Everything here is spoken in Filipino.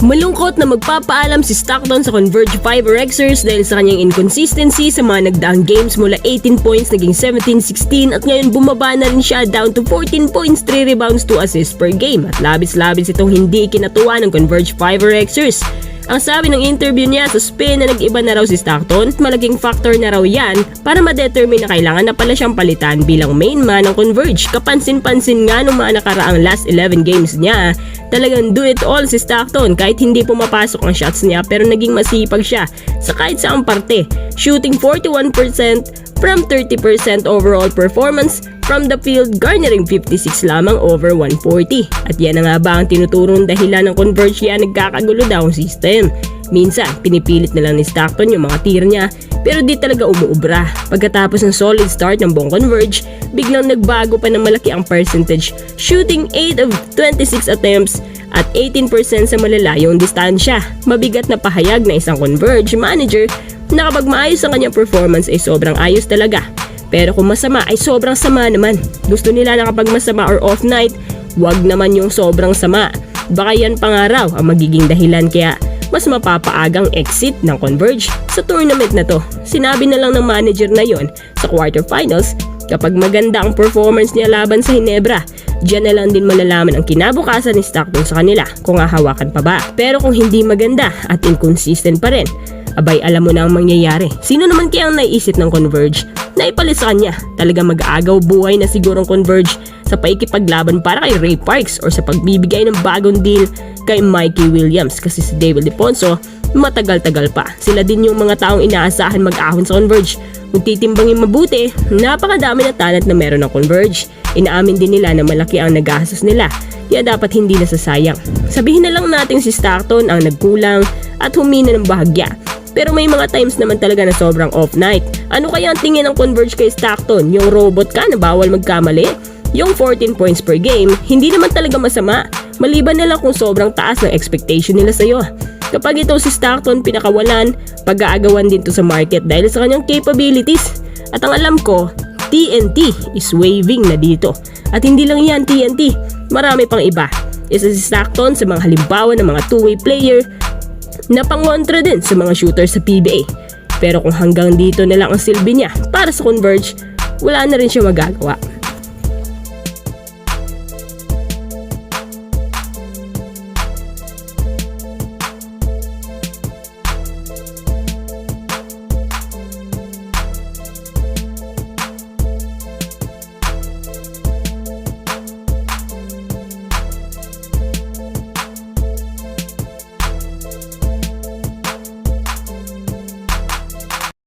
Malungkot na magpapaalam si Stockton sa Converge 5 Rexers dahil sa kanyang inconsistency sa mga nagdaang games mula 18 points naging 17-16 at ngayon bumaba na rin siya down to 14 points, 3 rebounds, 2 assists per game at labis-labis itong hindi kinatuwa ng Converge 5 Rexers. Ang sabi ng interview niya sa Spin na nag-iba na raw si Stockton, malaking factor na raw yan para ma-determine na kailangan na pala siyang palitan bilang main man ng Converge. Kapansin-pansin nga nung mga nakaraang last 11 games niya, talagang do it all si Stockton kahit hindi pumapasok ang shots niya pero naging masipag siya sa kahit saang parte. Shooting 41% from 30% overall performance from the field, garnering 56 lamang over 140. At yan na nga ba ang tinuturong dahilan ng Converge kaya nagkakagulo daw ang system. Minsan, pinipilit na lang ni Stockton yung mga tier niya pero di talaga umuubra. Pagkatapos ng solid start ng buong Converge, biglang nagbago pa ng malaki ang percentage, shooting 8 of 26 attempts at 18% sa malalayong distansya. Mabigat na pahayag na isang Converge manager na kapag maayos ang kanyang performance ay sobrang ayos talaga. Pero kung masama ay sobrang sama naman. Gusto nila na kapag masama or off night, wag naman yung sobrang sama. Baka yan pa nga raw ang magiging dahilan kaya mas mapapaagang exit ng Converge sa tournament na to. Sinabi na lang ng manager na yon sa quarterfinals, kapag maganda ang performance niya laban sa Ginebra, diyan na lang din malalaman ang kinabukasan ni Stockton sa kanila kung hahawakan pa ba. Pero kung hindi maganda at inconsistent pa rin, abay alam mo na ang mangyayari. Sino naman kaya ang naiisip ng Converge na ipalit sa kanya? Talaga mag-aagaw buhay na sigurong Converge sa paikipaglaban para kay Ray Parks or sa pagbibigay ng bagong deal kay Mikey Williams kasi si David Deponso matagal-tagal pa. Sila din yung mga taong inaasahan mag-ahon sa Converge. Kung titimbangin mabuti, napakadami na talent na meron ng Converge. Inaamin din nila na malaki ang nagastos nila kaya dapat hindi nasasayang. Sabihin na lang natin si Stockton ang nagkulang at humina ng bahagya. Pero may mga times naman talaga na sobrang off night. Ano kaya ang tingin ng Converge kay Stockton? Yung robot ka na bawal magkamali? Yung 14 points per game, hindi naman talaga masama. Maliban na lang kung sobrang taas ng expectation nila sa'yo. Kapag ito si Stockton pinakawalan, pag-aagawan din to sa market dahil sa kanyang capabilities. At ang alam ko, TNT is waving na dito. At hindi lang yan TNT, marami pang iba. Isa si Stockton sa mga halimbawa ng mga two-way player na pangontra din sa mga shooters sa PBA. Pero kung hanggang dito na lang ang silbi niya para sa Converge, wala na rin siya magagawa.